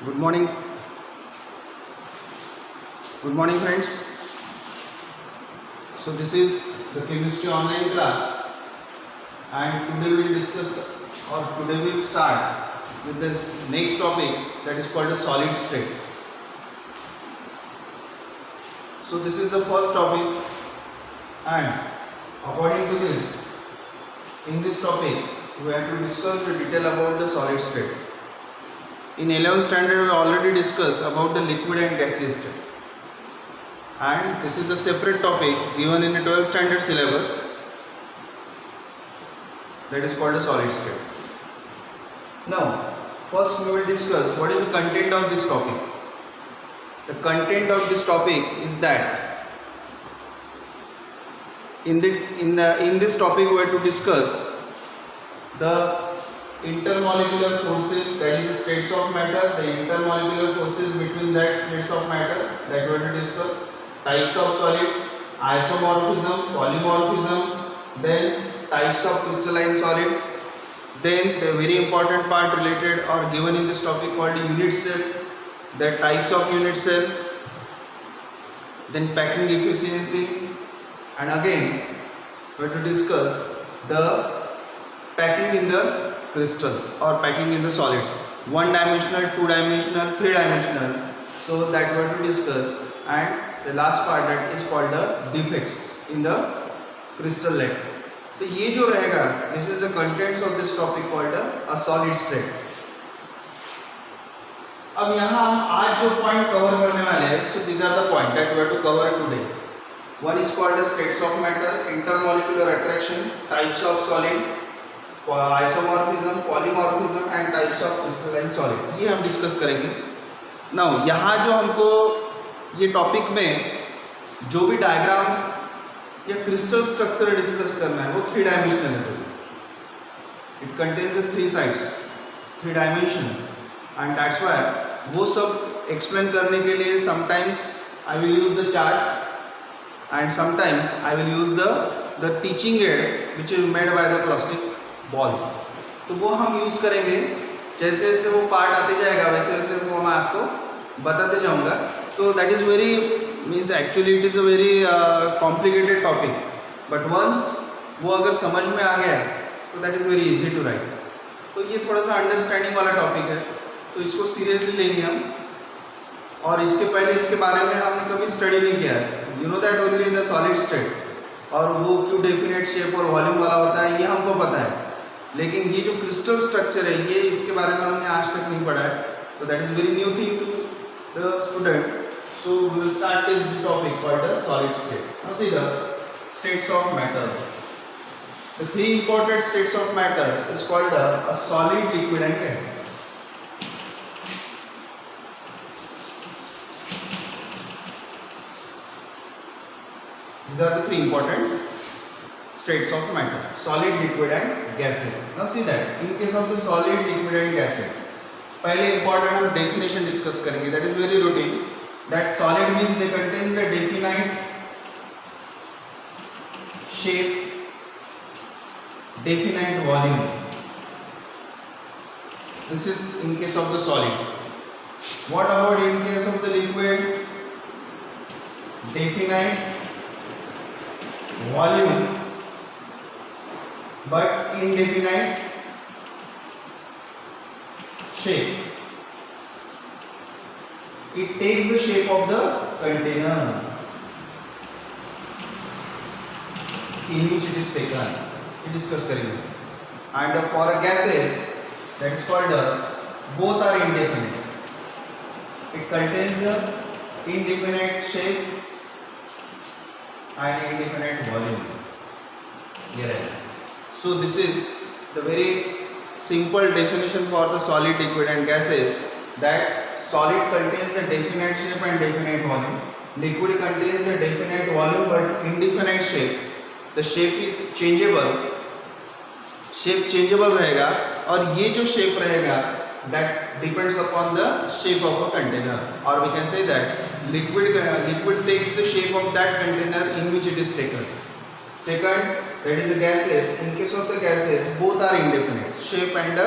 Good morning. Good morning, friends. So this is the chemistry online class, and today we will discuss, or today we will start with this next topic, that is called a solid state. So this is the first topic, and according to this, in this topic we have to discuss the detail about the solid state. In 11th standard we already discussed about the liquid and gaseous state, and this is the separate topic given in the 12th standard syllabus, that is called a solid state. Now first we will discuss what is the content of this topic. The content of this topic is that in this topic we have to discuss the intermolecular forces, that is the states of matter, the intermolecular forces between that states of matter, that we have to discuss, types of solid, isomorphism, polymorphism, then types of crystalline solid, then the very important part related or given in this topic called unit cell, the types of unit cell, then packing efficiency, and again we have to discuss the packing in the crystals or packing in the solids, one dimensional, two dimensional, three dimensional, so that we have to discuss, and the last part that is called the defects in the crystal lead. तो ये जो रहेगा, this is the contents of this topic called a solid state. अब यहाँ हम आज जो point cover करने वाले हैं, so these are the point that we have to cover today. One is called the states of matter, intermolecular attraction, types of solid, isomorphism, polymorphism and types of crystalline solid, ये हम discuss करेंगे. Now यहाँ जो हमको ये topic में जो भी डायग्राम्स या क्रिस्टल स्ट्रक्चर डिस्कस करना है वो थ्री डायमेंशनल है. It contains the three sides, three dimensions, and that's why वो सब एक्सप्लेन करने के लिए sometimes I will use the charts and sometimes I will use the teaching add which is made by the plastic balls. तो वो हम use करेंगे, जैसे जैसे वो पार्ट आते जाएगा वैसे वैसे वो मैं आपको बताते जाऊंगा. तो that is very means actually it is a very complicated topic, but once वो अगर समझ में आ गया तो that is very easy to write. तो ये थोड़ा सा अंडरस्टैंडिंग वाला टॉपिक है, तो इसको सीरियसली लेंगे हम. और इसके पहले इसके बारे में हमने कभी स्टडी नहीं किया है. You know that only the solid state, और वो क्यों डेफिनेट शेप और वॉल्यूम वाला होता है ये हमको पता है, लेकिन ये जो क्रिस्टल स्ट्रक्चर है ये इसके बारे में हमने आज तक नहीं पढ़ा है. तो that is very new thing to the student. So we will start this topic called the solid state. Now see the states of matter. The three important states of matter is called a solid, liquid and gaseous. These are the three important states of matter: solid, liquid and gaseous. Now see that in case of the solid, liquid and gaseous, पहले important हम definition discuss करेंगे. That is very routine. That solid means they contains a definite shape, definite volume. This is in case of the solid. What about in case of the liquid? Definite volume but indefinite shape. It takes the shape of the container in which it is taken. We discuss करेंगे. And for a gases, that is called both are indefinite. It contains a indefinite shape and indefinite volume. Here, so this is the very simple definition for the solid, liquid and gases. That solid contains a definite shape and definite volume. Liquid contains a definite volume but indefinite shape. The shape is changeable. Shape changeable रहेगा, और ये जो shape रहेगा that depends upon the shape of a container, or we can say that liquid takes the shape of that container in which it is taken. Second, that is the gases. In case of the gases, both are indefinite, shape and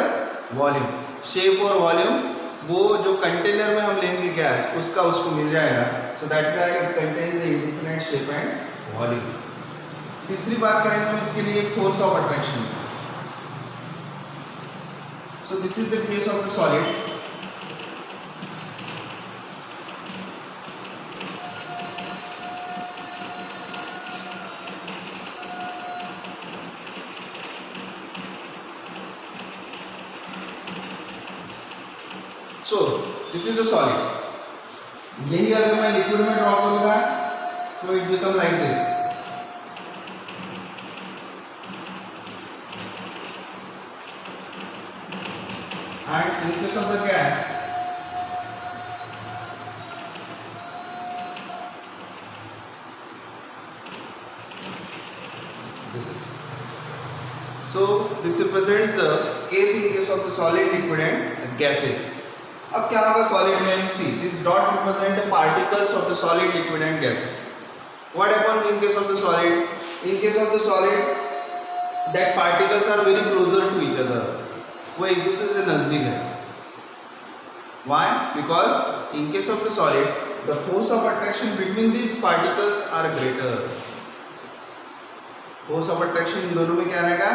volume. Shape और volume वो जो container में हम लेंगे gas उसका उसको मिल जाएगा. सो that is it contains A indefinite shape and volume. तीसरी बात करेंगे हम इसके लिए force of attraction. So this is the case of the solid. So this is the solid. यही अगर मैं लिक्विड में ड्रॉ करूंगा तो it become like this. And in case of the gas, this is. So this represents the case in case of the solid, liquid and gases. अब क्या होगा solid में? See, this dot represent the particles of the solid, liquid and gases. What happens in case of the solid? In case of the solid, that particles are very closer to each other. वो एक दूसरे से नजदीक है. Why? Because in case of the solid, the force of attraction between these particles are greater. Force of attraction इन दोनों में क्या रहेगा?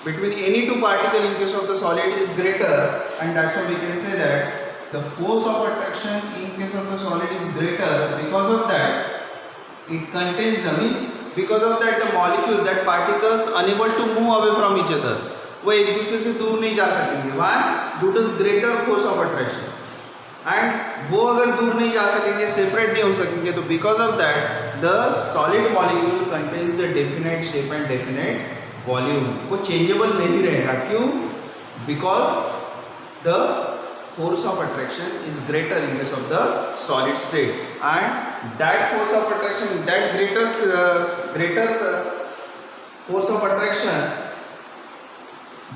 Between any two particles in case of the solid is greater, and that's why we can say that the force of attraction in case of the solid is greater. Because of that, it contains the means. Because of that, the molecules, that particles unable to move away from each other. वो एक दूसरे से दूर नहीं जा सकेंगे. Why? Due to greater force of attraction. And वो अगर दूर नहीं जा सकेंगे, सेपरेट नहीं हो सकेंगे, तो because of that, the solid molecule contains a definite shape and definite volume. वो changeable नहीं रहेगा. क्यों? Because the force of attraction is greater in case of the solid state, and that force of attraction, that greater force of attraction,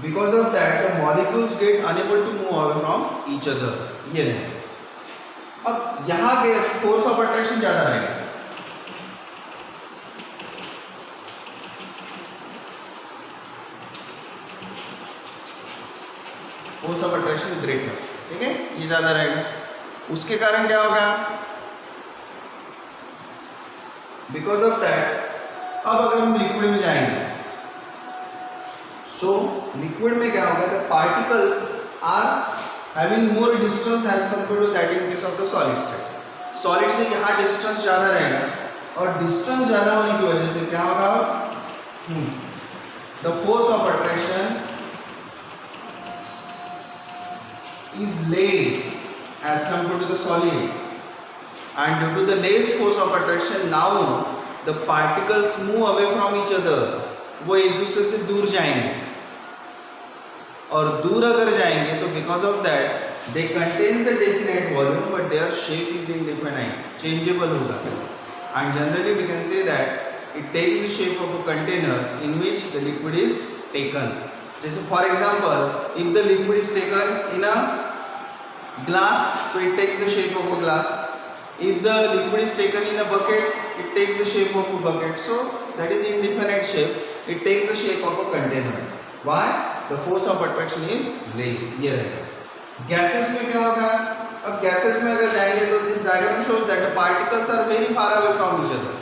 because of that the molecules get unable to move away from each other. ये है. अब यहाँ के force of attraction ज़्यादा रहेगा. Force of attraction greater. ठीक है, ये ज़्यादा रहेगा. उसके कारण क्या होगा? Because of that, अब अगर हम लिक्विड में जाएंगे, so liquid में क्या होगा? The particles are having more distance as compared to that in case of the solid state. Solid से यहाँ distance ज़्यादा रहेगा, और distance ज़्यादा होने की वजह से क्या होगा? The force of attraction is less as compared to the solid, and due to the less force of attraction, now the particles move away from each other. वो एक दूसरे से दूर जाएंगे, और दूर अगर जाएंगे तो because of that they contains a definite volume but their shape is indefinite, changeable होगा. And generally we can say that it takes the shape of a container in which the liquid is taken. जैसे for example, if the liquid is taken in a glass, so it takes the shape of a glass. If the liquid is taken in a bucket, it takes the shape of a bucket. So that is indefinite shape. It takes the shape of a container. Why? The force of attraction is less. ये रहेगा. Gases में क्या होगा? अब gases में अगर जाएंगे तो this diagram shows that the particles are very far away from each other.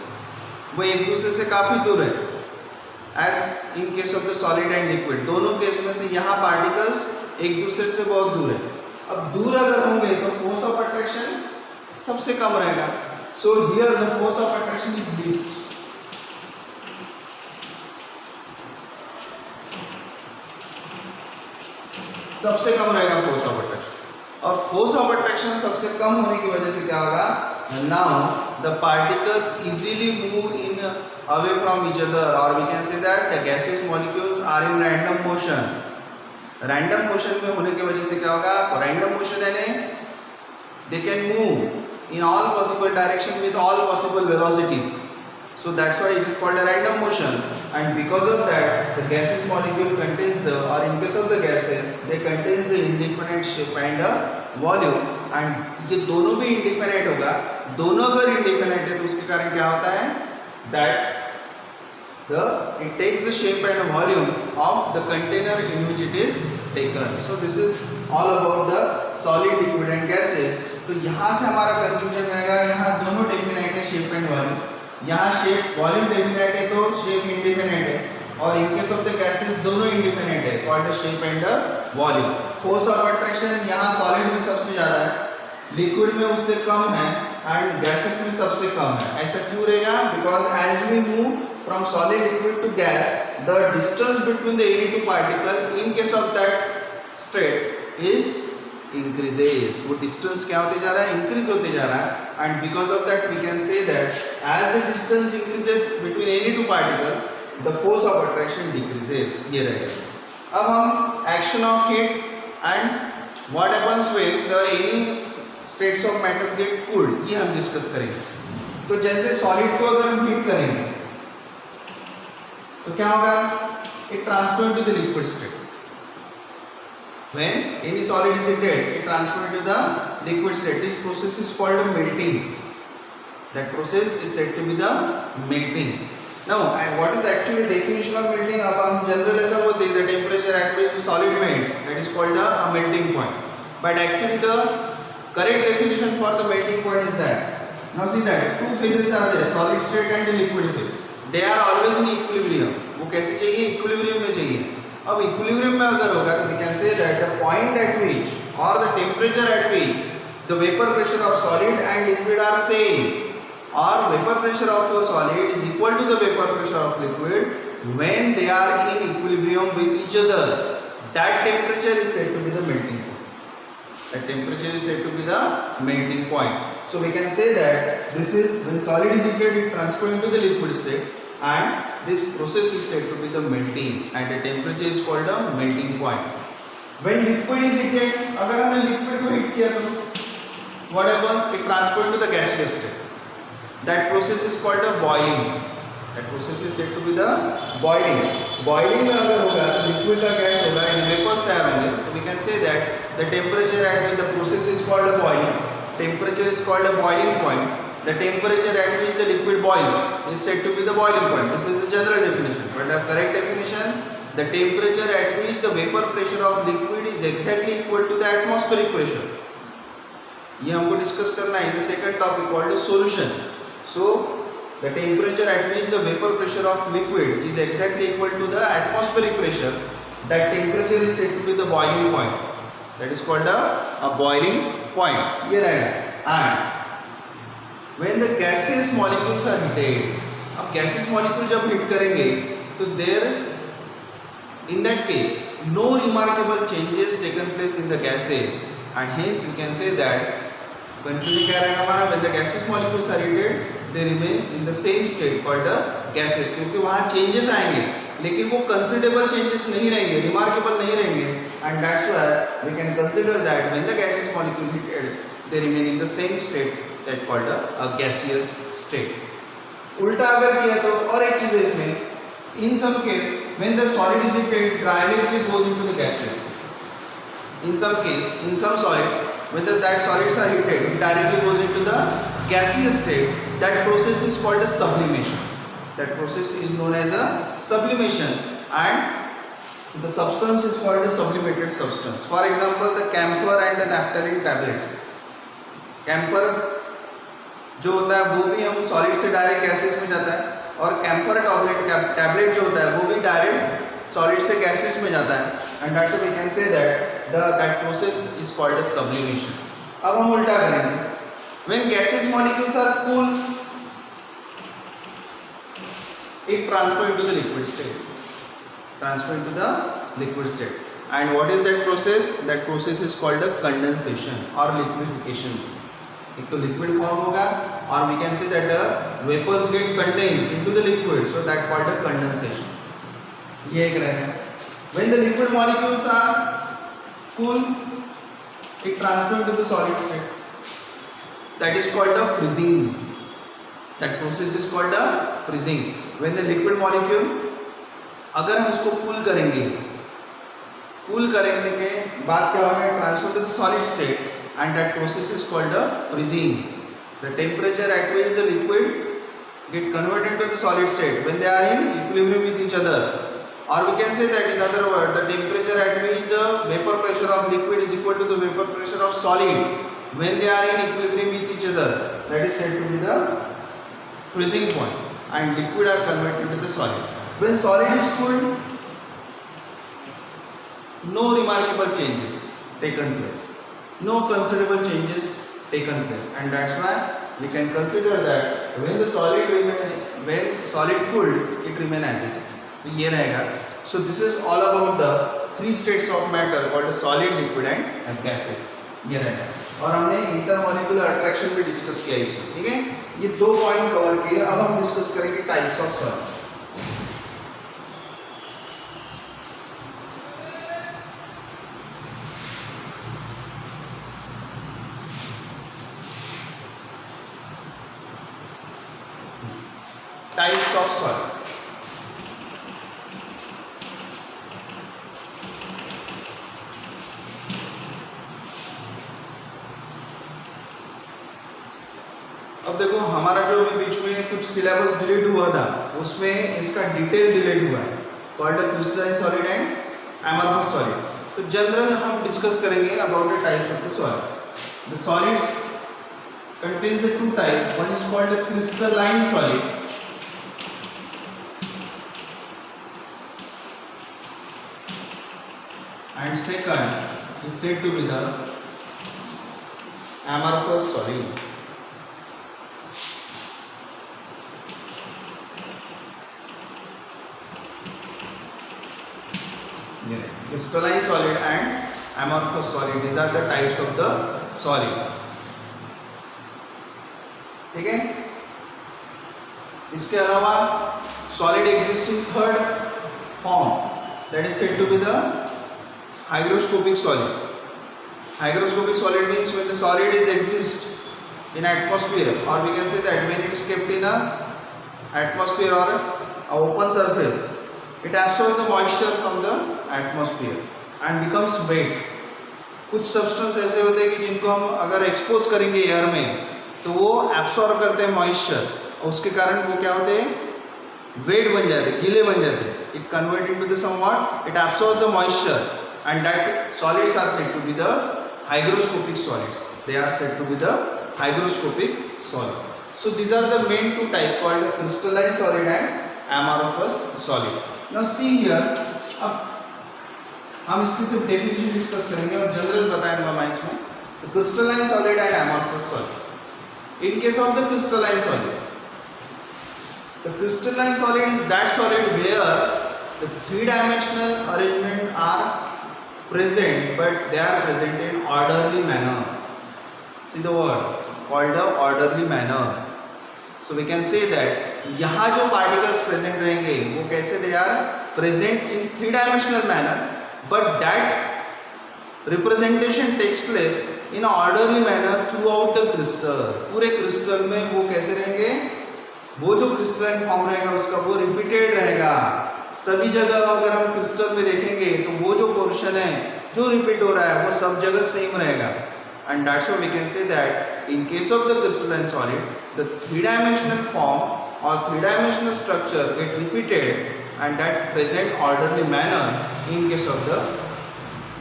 वो एक दूसरे से काफी दूर है. As in case of the solid and liquid, दोनों केस में से यहाँ particles एक दूसरे से बहुत दूर है. अब दूर अगर होंगे तो force of attraction सबसे कम रहेगा. So here the force of attraction is least. सबसे कम रहेगा फोर्स ऑफ अट्रैक्शन, और फोर्स ऑफ अट्रैक्शन सबसे कम होने की वजह से क्या होगा? Now the particles easily move in away from each other, और we can say that the gases molecules are in random motion. Random motion में होने की वजह से क्या होगा? रैंडम मोशन यानी they can move in all possible direction with all possible velocities. So that's why it is called a random motion, and because of that the gases molecule contains the, or in case of the gases they contains the indefinite shape and a volume, and ये दोनों भी indefinite होगा. दोनों अगर indefinite है तो उसके कारण क्या होता है? That it takes the shape and volume of the container in which it is taken. So this is all about the solid liquid and gases. तो यहाँ से हमारा कंफ्यूजन रहेगा, यहाँ दोनों डेफिनेट है शेप एंड वॉल्यूम, यहाँ शेप वॉल्यूम डेफिनेट है तो शेप इंडिफिनेट है, और इन केस ऑफ द गैसेस दोनों इंडिफिनेट है, called shape and volume. Force of attraction यहाँ सॉलिड में सबसे ज़्यादा है, लिक्विड में उससे कम है एंड गैसेस में सबसे कम है। ऐसा क्यों रहेगा? Because as we move from solid liquid to gas, the distance between the any two particle in case of that state is increases. वो डिस्टेंस क्या होते जा रहा है? इंक्रीज होते जा रहा है, and because of that we can say that as the distance increases between any two particle, the force of attraction decreases. ये रहेगा। अब हम action of heat and what happens when the any states of matter get cooled, ये हम discuss करेंगे। तो जैसे solid को अगर हम हीट करेंगे तो क्या होगा? It transfer to the liquid state. When any solid is heated, it transfers to the liquid state. This process is called melting. That process is said to be the melting. Now, what is actually definition of melting? अब हम general ऐसा बोलते हैं, the temperature at which the solid melts, that is called a melting point. But actually the correct definition for the melting point is that, now see that two phases are there, solid state and the liquid phase. They are always in equilibrium. वो कैसे चाहिए? equilibrium में चाहिए। अब equilibrium में अगर होगा तो we can say that the point at which और the temperature at which the vapour pressure of solid and liquid are same, और vapour pressure of solid is equal to the vapour pressure of liquid when they are in equilibrium with each other, that temperature is said to be the melting point. That temperature is said to be the melting point. So we can say that this is when solid is heated, it transfer into the liquid state, and this process is said to be the melting, and the temperature is called a melting point. When liquid is heated, अगर हमने liquid को heat किया तो what happens? It transfers to the gaseous state. That process is called a boiling. That process is said to be the boiling. Boiling में अगर होगा तो liquid का gas होगा, and vapors तैयार होंगे, तो we can say that the temperature at which the process is called a boiling. Temperature is called a boiling point. The temperature at which the liquid boils is said to be the boiling point. This is the general definition. But the correct definition, the temperature at which the vapor pressure of liquid is exactly equal to the atmospheric pressure. ये हमको discuss करना है in the second topic called solution. So the temperature at which the vapor pressure of liquid is exactly equal to the atmospheric pressure, that temperature is said to be the boiling point. That is called a boiling point. ये रहेगा। And when the gaseous molecules are heated, अब gaseous molecule जब heat करेंगे तो there in that case no remarkable changes taken place in the gases, and hence we can say that conclusion क्या रहेगा हमारा? when the gaseous molecules are heated they remain in the same state called the gases, क्योंकि वहाँ changes आएंगे लेकिन वो considerable changes नहीं रहेंगे, remarkable नहीं रहेंगे, and that's why we can consider that when the gaseous molecule heated they remain in the same state that called a gaseous state. उल्टा अगर किया तो और एक चीज है इसमें, in some case when the solid is heated directly goes into the gases. In some case, in some solids, when that solids are heated, it directly goes into the gaseous state. That process is called a sublimation. That process is known as a sublimation, and the substance is called a sublimated substance. For example, the camphor and the naphthalene tablets. Camphor जो होता है वो भी हम solid से direct gases में जाता है, और कैम्फर टैबलेट जो होता है वो भी डायरेक्ट सॉलिड से गैसेस में जाता है, and that's why we can say that that process is called as sublimation. अब हम उल्टा करेंगे, when gases molecules are cool it transfer into the liquid state, transfer into the liquid state, and what is that process? That process is called the condensation और liquification. एक तो liquid form होगा, और we can say that the vapours get condensed into the liquid, so that called the condensation. ये एक रहेगा। When the liquid molecules are cool it transfer to the solid state, that is called the freezing. That process is called the freezing. When the liquid molecule अगर हम उसको cool करेंगे, cool करने के बाद क्या होगा? Transfer to the solid state, and that process is called the freezing. The temperature at which the liquid get converted to the solid state when they are in equilibrium with each other, or we can say that in other words, the temperature at which the vapor pressure of liquid is equal to the vapor pressure of solid when they are in equilibrium with each other, that is said to be the freezing point, and liquid are converted to the solid. When solid is cooled, no remarkable changes taken place, no considerable changes taken place, and that's why we can consider that when the solid cooled, it remain as it is. तो ये रहेगा. So this is all about the three states of matter called solid, liquid and gases. ये रहेगा. और हमने intermolecular attraction भी discuss किया इसमें. ठीक है, ये 2 पॉइंट कवर किए. अब हम डिस्कस करेंगे types of solid. Types of solid. अब देखो, हमारा जो अभी बीच में कुछ सिलेबस डिलीट हुआ था उसमें इसका डिटेल डिलीट हुआ है, called crystalline solid and amorphous solid. तो जनरल हम डिस्कस करेंगे about the types of the solid. The solids contains a 2 type. One is called a crystalline solid and second is said to be the amorphous solid. Crystalline solid and amorphous solid, these are the types of the solid. ठीक है. इसके अलावा solid exist in third form, that is said to be the hygroscopic solid. Hygroscopic solid means when the solid is exist in atmosphere, or we can say that when it is kept in a atmosphere or a open surface, it absorbs the moisture from the atmosphere and becomes wet. कुछ substance ऐसे होते हैं कि जिनको हम अगर expose करेंगे air में तो वो एब्सॉर्ब करते हैं मॉइस्चर, और उसके कारण वो क्या होते हैं, वेट बन जाते हैं, गीले बन जाते हैं. It convert into the somewhat, it absorbs the moisture, and that solids are said to be the hygroscopic solids. They are said to be the hygroscopic solid. So these are the main 2 types called crystalline solid and amorphous solid. Now see here, अब हम इसकी सिर्फ definition discuss करेंगे और general बताएंगे मैं इसमें. The crystalline solid and amorphous solid. In case of the crystalline solid, the crystalline solid is that solid where the 3-dimensional arrangement are present, but they are present in orderly manner. See the word called the orderly manner. So we can say that यहाँ जो particles present रहेंगे वो कैसे, they are present in 3-dimensional manner, but that representation takes place in an orderly manner throughout the crystal. पूरे crystal में वो कैसे रहेंगे, वो जो crystalline form रहेगा उसका वो repeated रहेगा सभी जगह. अगर हम क्रिस्टल में देखेंगे तो वो जो पोर्शन है जो रिपीट हो रहा है वो सब जगह सेम रहेगा. And that's why we can say that in case of the crystalline solid the 3-dimensional form और 3-dimensional structure get repeated and that present orderly manner in case of the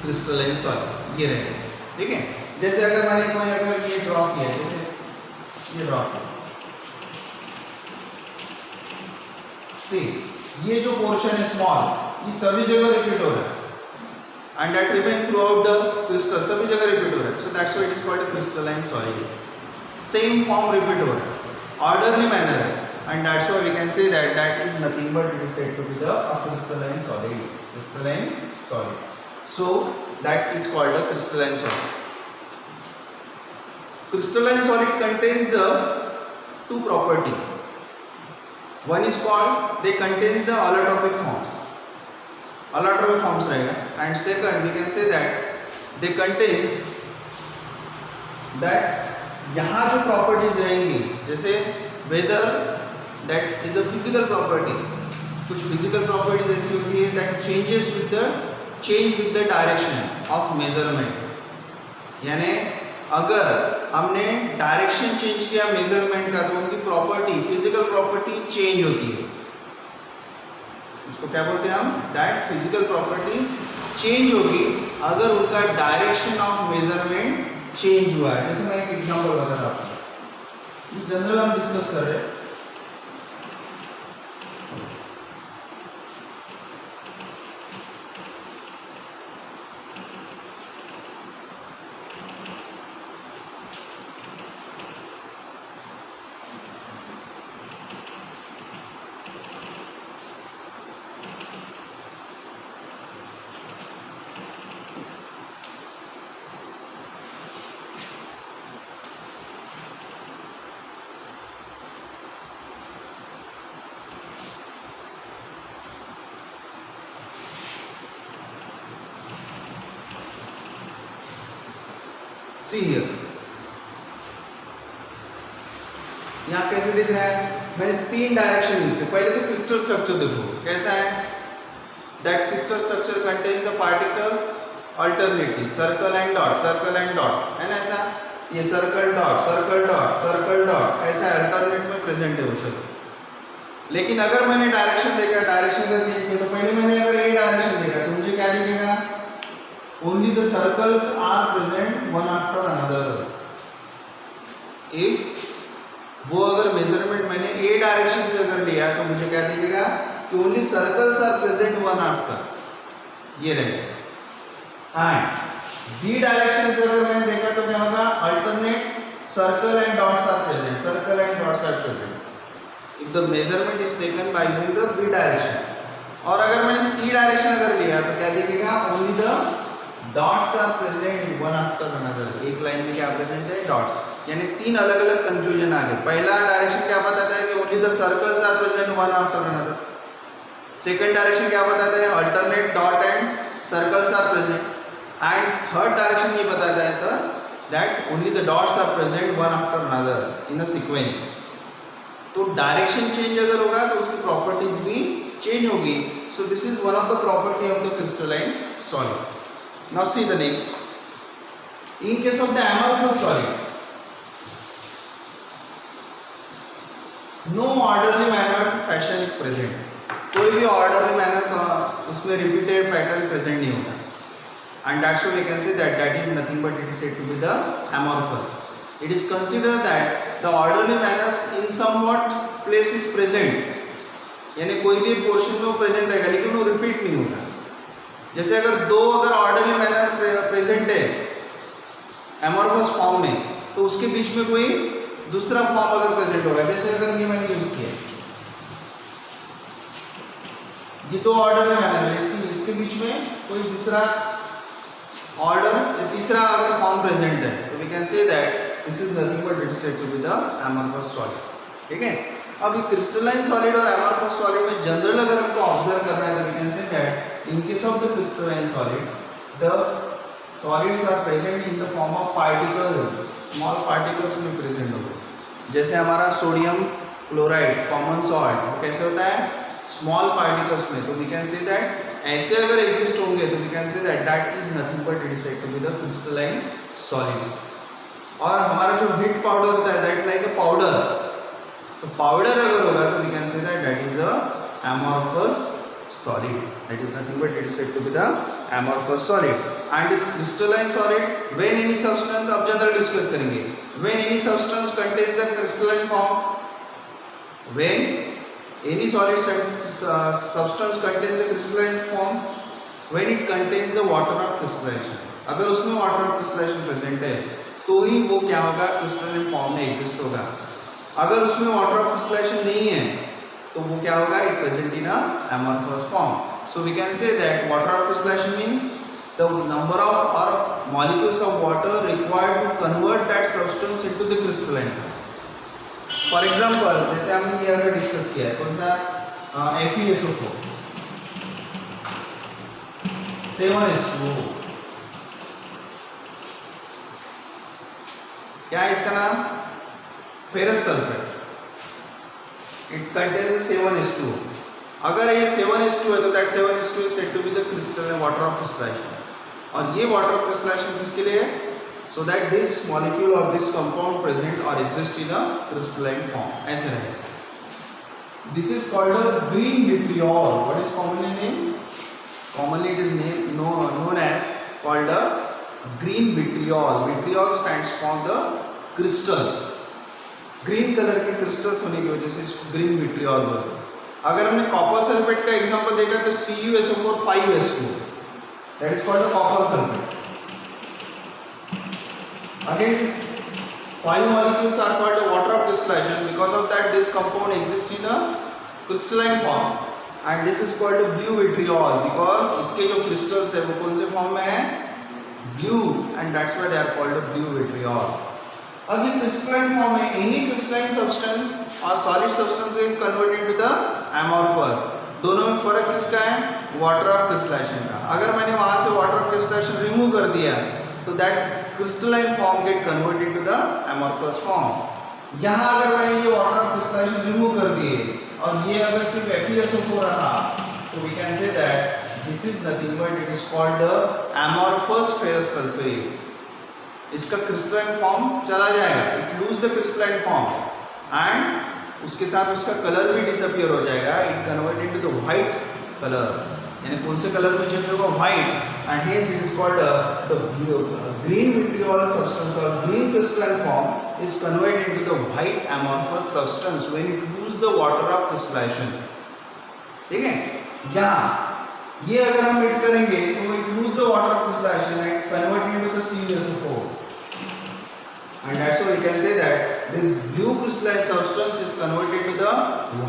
crystalline solid. ये रहेगा. ठीक है, जैसे अगर मैंने कोई अगर ये ड्रॉ किया, जैसे ये ड्रॉ किया, सी ये जो पोर्शन है स्मॉल, ये सभी जगह रिपीट हो रहा है and that remain throughout the crystal, सभी जगह रिपीट हो रहा है. So that's why it is called a crystalline solid. Same form repeat हो रहा है, ऑर्डरली मैनर है, and that's why we can say that that is nothing but it is said to be the crystalline solid. Crystalline solid. So that is called a crystalline solid. Crystalline solid contains the 2 properties. One is called, they contains the allotropic forms. Allotropic forms रहेगा. And second we can say that they contains that यहाँ जो properties रहेंगी, जैसे whether that is a physical property, कुछ physical properties ऐसी होती है that changes with the direction of measurement. यानी अगर हमने डायरेक्शन चेंज किया मेजरमेंट का तो उनकी प्रॉपर्टी, फिजिकल प्रॉपर्टी चेंज होती है. उसको क्या बोलते हैं हम, दैट फिजिकल प्रॉपर्टीज चेंज होगी अगर उनका डायरेक्शन ऑफ मेजरमेंट चेंज हुआ है। जैसे मैंने एक एग्जांपल बताया आपको, जनरल हम डिस्कस कर रहे हैं। सी हियर, यहाँ कैसे दिख रहा है, मैंने 3 डायरेक्शन यूज किए। पहले तो क्रिस्टल स्ट्रक्चर देखो कैसा है, that crystal structure contains the particles alternately circle and dot, circle and dot, है ना ऐसा, ये circle dot, circle dot, circle dot, ऐसा अल्टरनेट में प्रेजेंट है वो सब। लेकिन अगर मैंने डायरेक्शन देखा, डायरेक्शन का चेंज किया, तो पहले मैंने अगर ए डायरेक्शन देखा तो मुझे क्या दिखेगा, only the circles are present one after another. if वो अगर मेजरमेंट मैंने ए डायरेक्शन से अगर लिया तो मुझे क्या दिखेगा कि only circles are present one after, ये रहेगा। एंड बी डायरेक्शन से अगर मैंने देखा तो क्या होगा, alternate circle and dots are present, circle and dots are present if the measurement is taken by using the B direction. और अगर मैंने सी डायरेक्शन अगर लिया तो क्या दिखेगा, only the dots are present one after another, एक लाइन में क्या प्रेजेंट है, डॉट्स, यानी 3 अलग अलग कंक्लूजन आ गए। पहला डायरेक्शन क्या बताता है कि only the circles are present one after another. Second direction क्या बताता है, alternate dot and circles are present. And third direction ये बताता है that only the dots are present one after another in a sequence. तो direction change अगर होगा तो उसकी प्रॉपर्टीज भी चेंज होगी। So this is one of the property of the crystalline solid. Now see the next. In case of the amorphous solid, no orderly manner fashion is present. कोई भी orderly manner का उसमें repeated pattern present नहीं होता. And that's why we can say that is nothing but it is said to be the amorphous. It is considered that the orderly manners in somewhat place is present. यानी कोई भी portion में वो present रहेगा लेकिन वो repeat नहीं होगा। जैसे अगर ऑर्डरली मैनर प्रेजेंट है एमोर्फस फॉर्म में तो उसके बीच में कोई दूसरा फॉर्म अगर प्रेजेंट होगा, जैसे अगर ये मैंने यूज किया, ये 2 ऑर्डरली मैनर है, इसके बीच में कोई दूसरा ऑर्डर या तीसरा अगर फॉर्म प्रेजेंट है तो we can say that this is nothing but it is said to be the amorphous solid. ठीक है, अब क्रिस्टलाइन सॉलिड और एमोर्फस सॉलिड में जनरल अगर हमको ऑब्जर्व करना है तो we can say that in case of the crystalline solid, the solids are present in the form of particles, small particles में present होगा। जैसे हमारा सोडियम क्लोराइड कॉमन सॉल्ट वो कैसे होता है, स्मॉल पार्टिकल्स में। तो वी कैन से दैट ऐसे अगर एग्जिस्ट होंगे तो we can say that is nothing but it is said to be the crystalline solids. और हमारा जो व्हीट पाउडर होता है दैट लाइक अ पाउडर, तो पाउडर अगर होगा तो we can say that is a amorphous solid, that is nothing but it is said to be the amorphous solid. And this crystalline solid, when any substance, अब general discuss करेंगे, when any substance contains the crystalline form, when any solid substance contains the crystalline form, when it contains the water of crystallization, अगर उसमें water of crystallization present है तो ही वो क्या होगा, crystalline form में exist होगा। अगर उसमें water of crystallization नहीं है तो वो क्या होगा, it present in a amorphous form. So we can say that water of crystallization means the number of और molecules of water required to convert that substance into the crystalline. For example जैसे हमने ये अगर discuss किया है कौन सा, FeSO4 7H2O, क्या है इसका नाम, ferrous sulphate. It contains 7H2O. अगर ये 7H2 है तो that 7H2 is said to be the crystalline water of crystallization. और ये water of crystallization किसके लिए है, so that this molecule or this compound present or exist in a crystalline form, ऐसे रहेगा। This is called a green vitriol. What is commonly named? Commonly it is known as called a green vitriol. Vitriol stands for the crystals. Green colour के crystals होने की वजह से इसको green vitriol बोलते हैं. अगर हमने कॉपर सल्फेट का एग्जांपल देखा तो CuSO4 5S2, that is called the copper sulphate. Again, these 5 molecules are called the water of crystallization. Because of that, this compound exists in a crystalline form, and this is called the blue vitriol because इसके जो crystals है वो कौन से form में है? Blue, and that's why they are called the blue vitriol. अब ये crystalline form है, any crystalline substance और solid substance is converted to the amorphous. दोनों में फर्क किसका है? Water of crystallization का. अगर मैंने वहाँ से water of crystallization remove कर दिया तो that crystalline form get converted to the amorphous form. यहाँ अगर मैंने ये water of crystallization remove कर दिए और ये अगर सिर्फ FeSO4 रहा तो we can say that this is nothing but it is called the amorphous ferrous sulfate. इसका crystalline form चला जाएगा, it lose the crystalline form and उसके साथ उसका कलर भी disappear हो जाएगा, it convert into the white color. यानी कौन से कलर में चेंज होगा? white, and hence it is called the green vitriol substance or green crystalline form is converted into the white amorphous substance when it lose the water of crystallization. ठीक है? यहाँ ये अगर हम मीट करेंगे तो it lose the water of crystallization and convert into the CuSO4, and that's why we can say that this blue crystalline substance is converted to the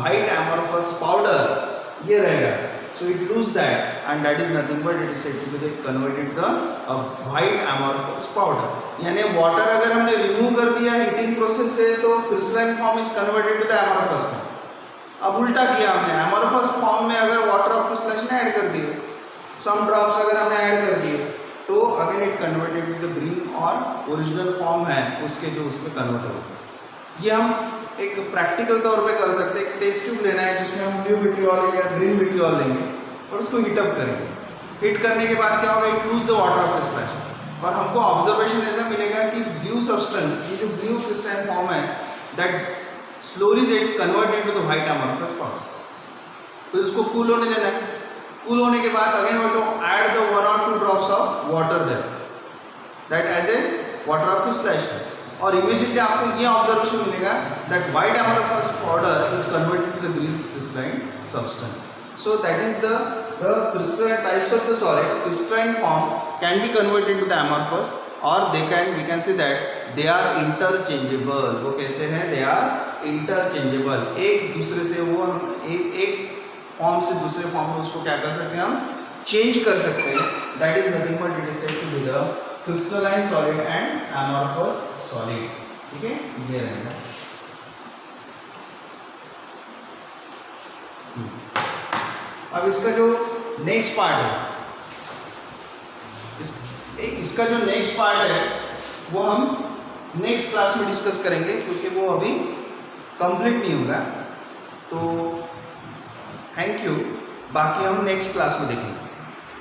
white amorphous powder. ये रहेगा. So it lose that, and that is nothing but it is said to be converted to the white amorphous powder. यानी water अगर हमने remove कर दिया heating process से तो crystalline form is converted to the amorphous form. अब उल्टा किया हमने, amorphous form में अगर water of crystallization ऐड कर दिए, some drops अगर हमने ऐड कर दिए तो again it converted to the green और original form है उसके जो उसमें convert होता है. ये हम एक प्रैक्टिकल तौर पे कर सकते हैं. एक टेस्ट ट्यूब लेना है जिसमें हम ब्लू विट्रियोल या ग्रीन विट्रियोल लेंगे और उसको हीट अप करेंगे. हीट करने के बाद क्या होगा? It lose the water of crystallisation और हमको ऑब्जर्वेशन ऐसा मिलेगा कि ब्लू सब्सटेंस, ये जो ब्लू क्रिस्टलाइन फॉर्म है, that slowly they convert into the white amorphous powder. फिर उसको कूल होने देना है. कूल होने के बाद again we to add the 1 or 2 drops of water there, that as a water of crystallisation. और इमीडिएटली आपको ये ऑब्जर्वेशन मिलेगा that white amorphous powder is converted to the green crystalline substance. So that is the crystalline types of the solid. Crystalline form can be converted to the amorphous or we can say that they are interchangeable. वो कैसे हैं? They are interchangeable. एक दूसरे से वो हम एक form से दूसरे फॉर्म में उसको क्या कर सकते हैं? हम चेंज कर सकते हैं. That is nothing but it is said to be the crystalline solid and amorphous solid. ठीक है, ये रहेगा. अब इसका जो नेक्स्ट पार्ट है, इसका जो नेक्स्ट पार्ट है वो हम नेक्स्ट क्लास में डिस्कस करेंगे क्योंकि वो अभी कंप्लीट नहीं होगा. तो थैंक यू. बाकी हम नेक्स्ट क्लास में देखेंगे.